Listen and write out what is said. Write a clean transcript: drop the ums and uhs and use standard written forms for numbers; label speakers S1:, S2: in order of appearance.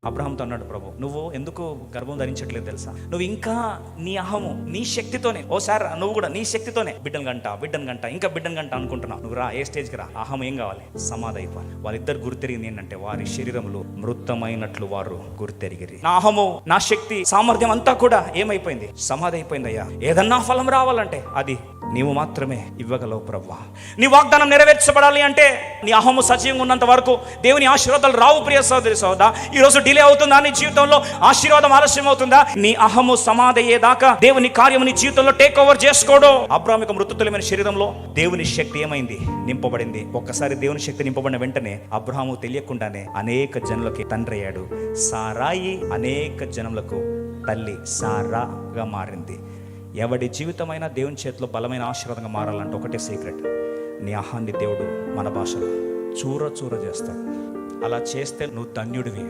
S1: అబ్రహాంతో అన్నాడు, ప్రభు నువ్వు ఎందుకు గర్భం ధరించట్లేదు తెలుసా? నువ్వు ఇంకా నీ అహము నీ శక్తితోనే, ఓసారి నువ్వు కూడా నీ శక్తితోనే బిడ్డను గంట ఇంకా బిడ్డను గంట అనుకుంటున్నావు. నువ్వు రా, ఏ స్టేజ్కి రా. అహం ఏం కావాలి? సమాధి అయిపోవాలి. వాళ్ళిద్దరు గుర్తెరిగింది ఏంటంటే, వారి శరీరములు మృతమైనట్లు వారు గుర్తెరిగిరి. నా అహము నా శక్తి సామర్థ్యం అంతా కూడా ఏమైపోయింది? సమాధి అయిపోయింది. అయ్యా, ఏదన్నా ఫలం రావాలంటే అది నీవు మాత్రమే ఇవ్వగలవు ప్రభువా. నీ వాగ్దానం నెరవేర్చబడాలి అంటే నీ అహము సజీవంగా ఉన్నంత వరకు దేవుని ఆశీర్వాదాలు రావు. ప్రియ సోదరి సోదరా, ఈ రోజు డిలే అవుతుందా నీ జీవితంలో? ఆశీర్వాదం ఆలస్యం అవుతుందా? నీ అహము సమాధి అయ్యేదాకా దేవుని కార్యము నీ జీవితంలో టేక్ ఓవర్ చేసుకోడు. అబ్రాహాము యొక్క మృతతుల్యమైన శరీరంలో దేవుని శక్తి ఏమైంది? నింపబడింది. ఒక్కసారి దేవుని శక్తి నింపబడిన వెంటనే అబ్రాహాము తెలియకుండానే అనేక జనులకి తండ్రి అయ్యాడు. సారాయి అనేక జనములకు తల్లి సారాగా మారింది. ఎవడి జీవితమైనా దేవుని చేతిలో బలమైన ఆశీర్వాదంగా మారాలంటే ఒకటే సీక్రెట్, నీ అహాన్ని దేవుడు మన భాషలో చూర చేస్తాడు. అలా చేస్తే నువ్వు ధన్యుడివి.